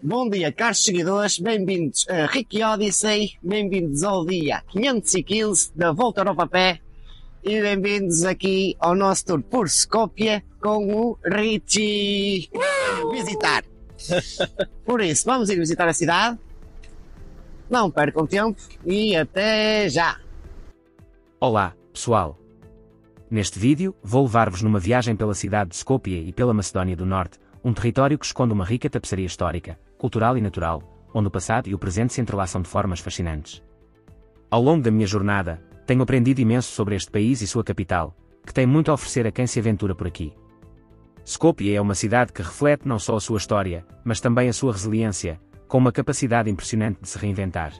Bom dia, caros seguidores, bem-vindos a Ricky Odyssey, bem-vindos ao dia 515 da Volta ao Pé e bem-vindos aqui ao nosso tour por Skopje com o Richie. Visitar! Por isso, vamos ir visitar a cidade, não percam tempo e até já! Olá, pessoal! Neste vídeo, vou levar-vos numa viagem pela cidade de Skopje e pela Macedónia do Norte, um território que esconde uma rica tapeçaria histórica, cultural e natural, onde o passado e o presente se entrelaçam de formas fascinantes. Ao longo da minha jornada, tenho aprendido imenso sobre este país e sua capital, que tem muito a oferecer a quem se aventura por aqui. Skopje é uma cidade que reflete não só a sua história, mas também a sua resiliência, com uma capacidade impressionante de se reinventar.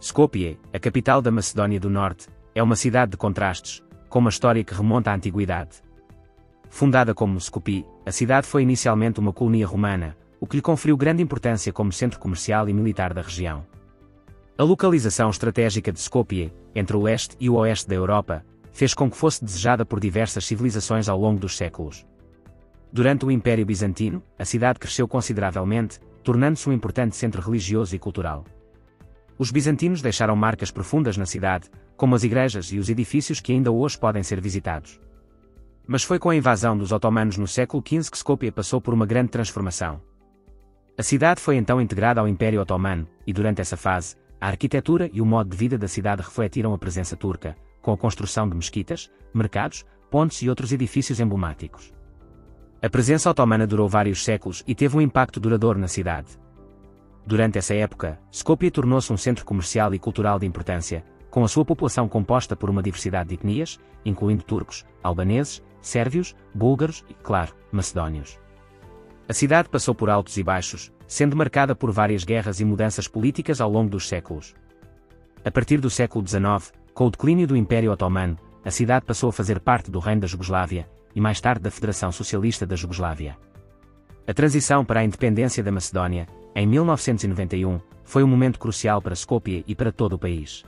Skopje, a capital da Macedónia do Norte, é uma cidade de contrastes, com uma história que remonta à antiguidade. Fundada como Skopje, a cidade foi inicialmente uma colonia romana, o que lhe conferiu grande importância como centro comercial e militar da região. A localização estratégica de Skopje, entre o leste e o oeste da Europa, fez com que fosse desejada por diversas civilizações ao longo dos séculos. Durante o Império Bizantino, a cidade cresceu consideravelmente, tornando-se um importante centro religioso e cultural. Os bizantinos deixaram marcas profundas na cidade, como as igrejas e os edifícios que ainda hoje podem ser visitados. Mas foi com a invasão dos otomanos no século XV que Skopje passou por uma grande transformação. A cidade foi então integrada ao Império Otomano, e durante essa fase, a arquitetura e o modo de vida da cidade refletiram a presença turca, com a construção de mesquitas, mercados, pontes e outros edifícios emblemáticos. A presença otomana durou vários séculos e teve um impacto duradouro na cidade. Durante essa época, Skopje tornou-se um centro comercial e cultural de importância, com a sua população composta por uma diversidade de etnias, incluindo turcos, albaneses, sérvios, búlgaros e, claro, macedónios. A cidade passou por altos e baixos, sendo marcada por várias guerras e mudanças políticas ao longo dos séculos. A partir do século XIX, com o declínio do Império Otomano, a cidade passou a fazer parte do Reino da Jugoslávia, e mais tarde da Federação Socialista da Jugoslávia. A transição para a independência da Macedónia, em 1991, foi um momento crucial para Skopje e para todo o país.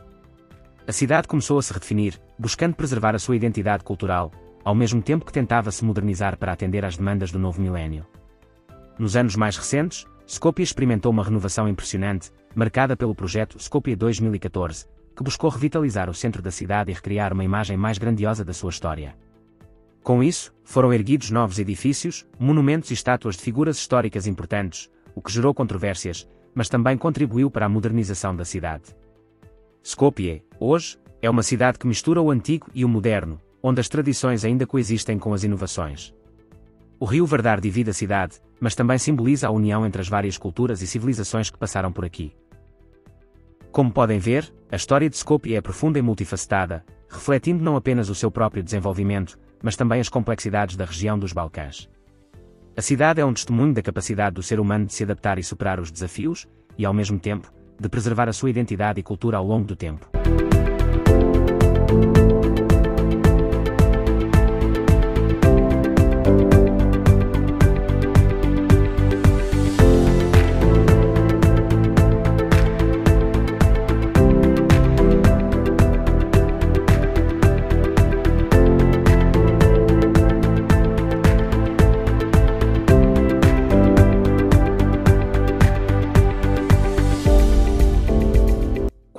A cidade começou a se redefinir, buscando preservar a sua identidade cultural, ao mesmo tempo que tentava se modernizar para atender às demandas do novo milénio. Nos anos mais recentes, Skopje experimentou uma renovação impressionante, marcada pelo projeto Skopje 2014, que buscou revitalizar o centro da cidade e recriar uma imagem mais grandiosa da sua história. Com isso, foram erguidos novos edifícios, monumentos e estátuas de figuras históricas importantes, o que gerou controvérsias, mas também contribuiu para a modernização da cidade. Skopje, hoje, é uma cidade que mistura o antigo e o moderno, onde as tradições ainda coexistem com as inovações. O rio Vardar divide a cidade, mas também simboliza a união entre as várias culturas e civilizações que passaram por aqui. Como podem ver, a história de Skopje é profunda e multifacetada, refletindo não apenas o seu próprio desenvolvimento, mas também as complexidades da região dos Balcãs. A cidade é um testemunho da capacidade do ser humano de se adaptar e superar os desafios, e ao mesmo tempo, de preservar a sua identidade e cultura ao longo do tempo.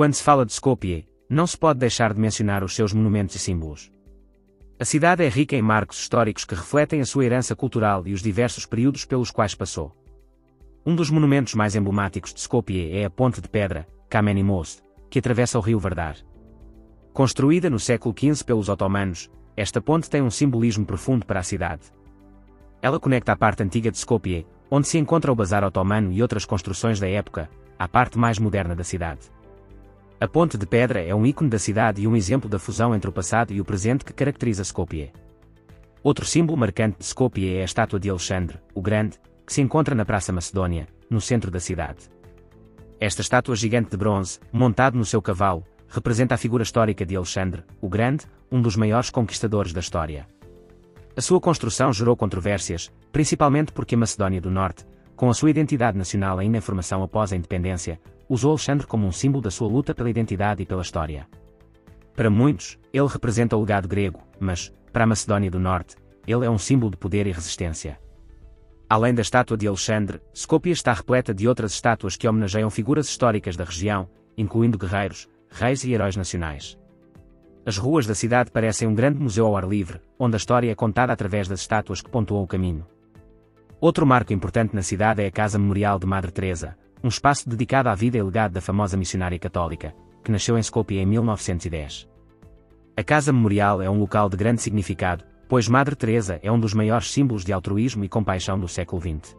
Quando se fala de Skopje, não se pode deixar de mencionar os seus monumentos e símbolos. A cidade é rica em marcos históricos que refletem a sua herança cultural e os diversos períodos pelos quais passou. Um dos monumentos mais emblemáticos de Skopje é a Ponte de Pedra, Kameni Most, que atravessa o rio Vardar. Construída no século XV pelos otomanos, esta ponte tem um simbolismo profundo para a cidade. Ela conecta a parte antiga de Skopje, onde se encontra o bazar otomano e outras construções da época, à parte mais moderna da cidade. A Ponte de Pedra é um ícone da cidade e um exemplo da fusão entre o passado e o presente que caracteriza Skopje. Outro símbolo marcante de Skopje é a estátua de Alexandre, o Grande, que se encontra na Praça Macedónia, no centro da cidade. Esta estátua gigante de bronze, montado no seu cavalo, representa a figura histórica de Alexandre, o Grande, um dos maiores conquistadores da história. A sua construção gerou controvérsias, principalmente porque a Macedónia do Norte, com a sua identidade nacional ainda em formação após a independência, usou Alexandre como um símbolo da sua luta pela identidade e pela história. Para muitos, ele representa o legado grego, mas, para a Macedónia do Norte, ele é um símbolo de poder e resistência. Além da estátua de Alexandre, Skopje está repleta de outras estátuas que homenageiam figuras históricas da região, incluindo guerreiros, reis e heróis nacionais. As ruas da cidade parecem um grande museu ao ar livre, onde a história é contada através das estátuas que pontuam o caminho. Outro marco importante na cidade é a Casa Memorial de Madre Teresa, um espaço dedicado à vida e legado da famosa missionária católica, que nasceu em Skopje em 1910. A Casa Memorial é um local de grande significado, pois Madre Teresa é um dos maiores símbolos de altruísmo e compaixão do século XX.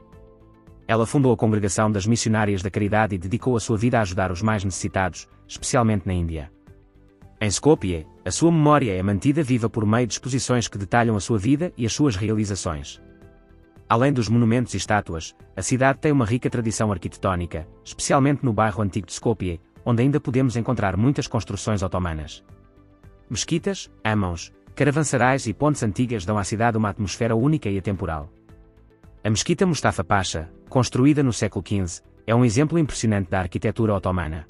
Ela fundou a Congregação das Missionárias da Caridade e dedicou a sua vida a ajudar os mais necessitados, especialmente na Índia. Em Skopje, a sua memória é mantida viva por meio de exposições que detalham a sua vida e as suas realizações. Além dos monumentos e estátuas, a cidade tem uma rica tradição arquitetónica, especialmente no bairro antigo de Skopje, onde ainda podemos encontrar muitas construções otomanas. Mesquitas, âmãos, caravanserais e pontes antigas dão à cidade uma atmosfera única e atemporal. A Mesquita Mustafa Pasha, construída no século XV, é um exemplo impressionante da arquitetura otomana.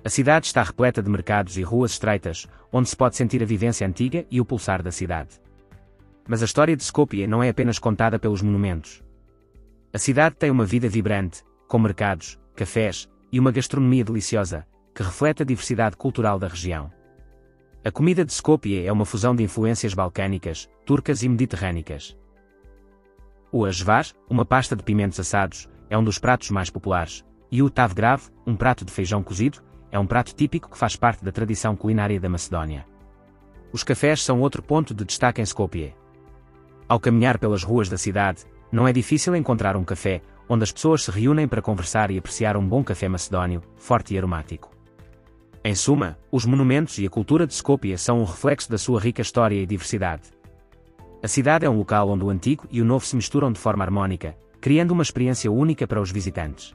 A cidade está repleta de mercados e ruas estreitas, onde se pode sentir a vivência antiga e o pulsar da cidade. Mas a história de Skopje não é apenas contada pelos monumentos. A cidade tem uma vida vibrante, com mercados, cafés e uma gastronomia deliciosa, que reflete a diversidade cultural da região. A comida de Skopje é uma fusão de influências balcânicas, turcas e mediterrânicas. O ajvar, uma pasta de pimentos assados, é um dos pratos mais populares, e o tavgrav, um prato de feijão cozido, é um prato típico que faz parte da tradição culinária da Macedónia. Os cafés são outro ponto de destaque em Skopje. Ao caminhar pelas ruas da cidade, não é difícil encontrar um café, onde as pessoas se reúnem para conversar e apreciar um bom café macedónio, forte e aromático. Em suma, os monumentos e a cultura de Skopje são um reflexo da sua rica história e diversidade. A cidade é um local onde o antigo e o novo se misturam de forma harmónica, criando uma experiência única para os visitantes.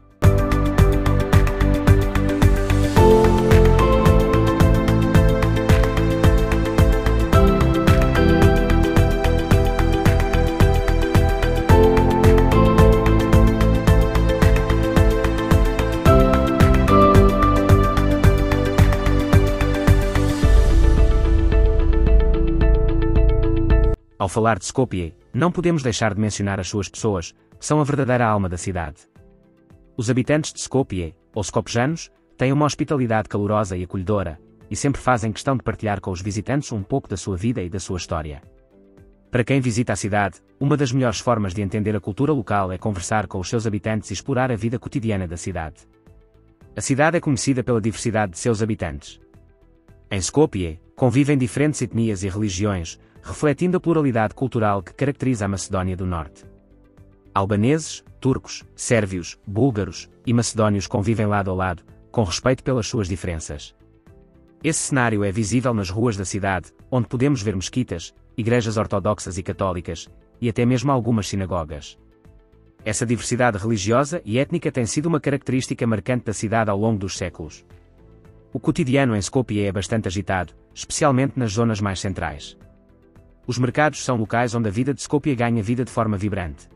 Ao falar de Skopje, não podemos deixar de mencionar as suas pessoas, que são a verdadeira alma da cidade. Os habitantes de Skopje, ou skopjanos, têm uma hospitalidade calorosa e acolhedora, e sempre fazem questão de partilhar com os visitantes um pouco da sua vida e da sua história. Para quem visita a cidade, uma das melhores formas de entender a cultura local é conversar com os seus habitantes e explorar a vida cotidiana da cidade. A cidade é conhecida pela diversidade de seus habitantes. Em Skopje, convivem diferentes etnias e religiões, refletindo a pluralidade cultural que caracteriza a Macedónia do Norte. Albaneses, turcos, sérvios, búlgaros e macedónios convivem lado a lado, com respeito pelas suas diferenças. Esse cenário é visível nas ruas da cidade, onde podemos ver mesquitas, igrejas ortodoxas e católicas, e até mesmo algumas sinagogas. Essa diversidade religiosa e étnica tem sido uma característica marcante da cidade ao longo dos séculos. O cotidiano em Skopje é bastante agitado, especialmente nas zonas mais centrais. Os mercados são locais onde a vida de Skopje ganha vida de forma vibrante.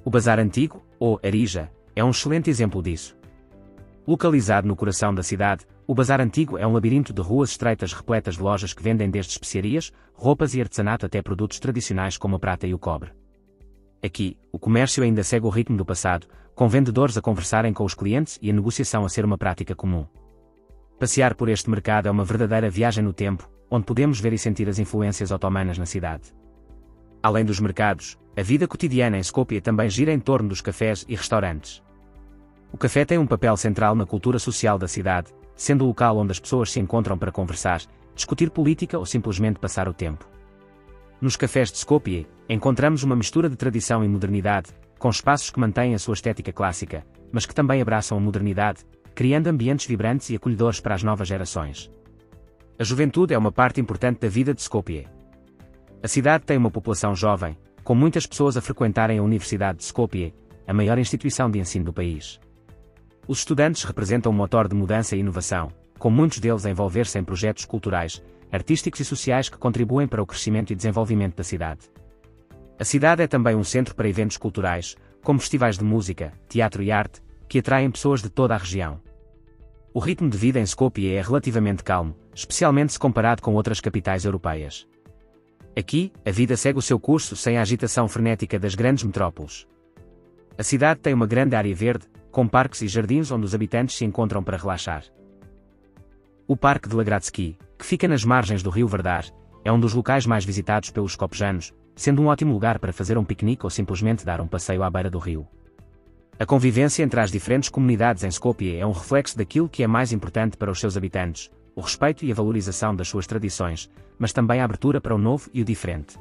O Bazar Antigo, ou Arija, é um excelente exemplo disso. Localizado no coração da cidade, o Bazar Antigo é um labirinto de ruas estreitas repletas de lojas que vendem desde especiarias, roupas e artesanato até produtos tradicionais como a prata e o cobre. Aqui, o comércio ainda segue o ritmo do passado, com vendedores a conversarem com os clientes e a negociação a ser uma prática comum. Passear por este mercado é uma verdadeira viagem no tempo, onde podemos ver e sentir as influências otomanas na cidade. Além dos mercados, a vida cotidiana em Skopje também gira em torno dos cafés e restaurantes. O café tem um papel central na cultura social da cidade, sendo o local onde as pessoas se encontram para conversar, discutir política ou simplesmente passar o tempo. Nos cafés de Skopje, encontramos uma mistura de tradição e modernidade, com espaços que mantêm a sua estética clássica, mas que também abraçam a modernidade, criando ambientes vibrantes e acolhedores para as novas gerações. A juventude é uma parte importante da vida de Skopje. A cidade tem uma população jovem, com muitas pessoas a frequentarem a Universidade de Skopje, a maior instituição de ensino do país. Os estudantes representam um motor de mudança e inovação, com muitos deles a envolver-se em projetos culturais, artísticos e sociais que contribuem para o crescimento e desenvolvimento da cidade. A cidade é também um centro para eventos culturais, como festivais de música, teatro e arte, que atraem pessoas de toda a região. O ritmo de vida em Skopje é relativamente calmo, especialmente se comparado com outras capitais europeias. Aqui, a vida segue o seu curso sem a agitação frenética das grandes metrópoles. A cidade tem uma grande área verde, com parques e jardins onde os habitantes se encontram para relaxar. O Parque de Lagradsky, que fica nas margens do rio Vardar, é um dos locais mais visitados pelos skopjanos, sendo um ótimo lugar para fazer um piquenique ou simplesmente dar um passeio à beira do rio. A convivência entre as diferentes comunidades em Skopje é um reflexo daquilo que é mais importante para os seus habitantes, o respeito e a valorização das suas tradições, mas também a abertura para o novo e o diferente.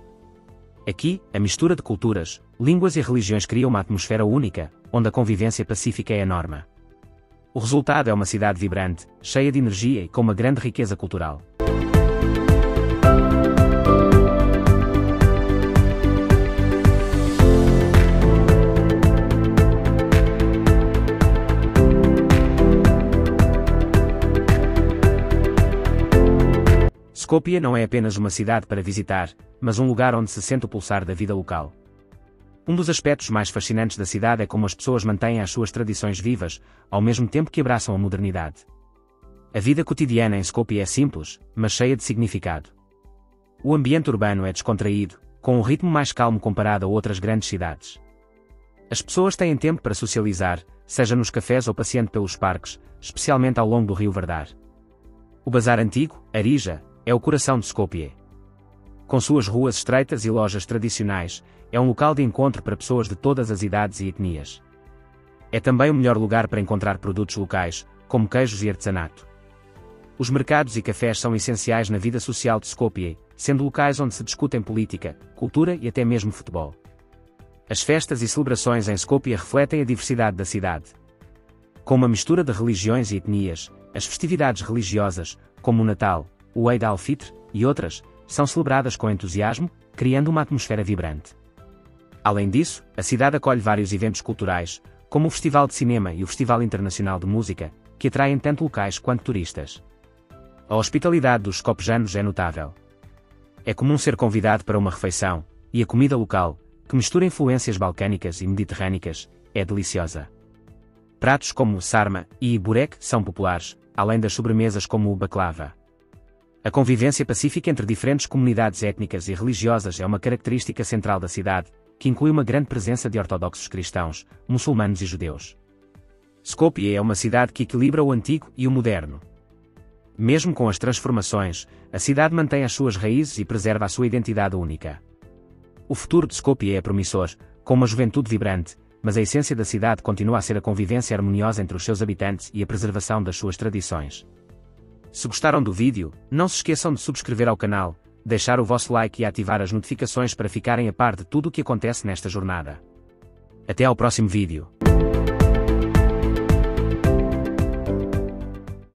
Aqui, a mistura de culturas, línguas e religiões cria uma atmosfera única, onde a convivência pacífica é a norma. O resultado é uma cidade vibrante, cheia de energia e com uma grande riqueza cultural. Skopje não é apenas uma cidade para visitar, mas um lugar onde se sente o pulsar da vida local. Um dos aspectos mais fascinantes da cidade é como as pessoas mantêm as suas tradições vivas, ao mesmo tempo que abraçam a modernidade. A vida cotidiana em Skopje é simples, mas cheia de significado. O ambiente urbano é descontraído, com um ritmo mais calmo comparado a outras grandes cidades. As pessoas têm tempo para socializar, seja nos cafés ou passeando pelos parques, especialmente ao longo do rio Vardar. O bazar antigo, Arija, é o coração de Skopje. Com suas ruas estreitas e lojas tradicionais, é um local de encontro para pessoas de todas as idades e etnias. É também o melhor lugar para encontrar produtos locais, como queijos e artesanato. Os mercados e cafés são essenciais na vida social de Skopje, sendo locais onde se discutem política, cultura e até mesmo futebol. As festas e celebrações em Skopje refletem a diversidade da cidade. Com uma mistura de religiões e etnias, as festividades religiosas, como o Natal, o Eid al-Fitr e outras, são celebradas com entusiasmo, criando uma atmosfera vibrante. Além disso, a cidade acolhe vários eventos culturais, como o Festival de Cinema e o Festival Internacional de Música, que atraem tanto locais quanto turistas. A hospitalidade dos skopjanos é notável. É comum ser convidado para uma refeição, e a comida local, que mistura influências balcânicas e mediterrânicas, é deliciosa. Pratos como o sarma e burek são populares, além das sobremesas como o baklava. A convivência pacífica entre diferentes comunidades étnicas e religiosas é uma característica central da cidade, que inclui uma grande presença de ortodoxos cristãos, muçulmanos e judeus. Skopje é uma cidade que equilibra o antigo e o moderno. Mesmo com as transformações, a cidade mantém as suas raízes e preserva a sua identidade única. O futuro de Skopje é promissor, com uma juventude vibrante, mas a essência da cidade continua a ser a convivência harmoniosa entre os seus habitantes e a preservação das suas tradições. Se gostaram do vídeo, não se esqueçam de subscrever ao canal, deixar o vosso like e ativar as notificações para ficarem a par de tudo o que acontece nesta jornada. Até ao próximo vídeo.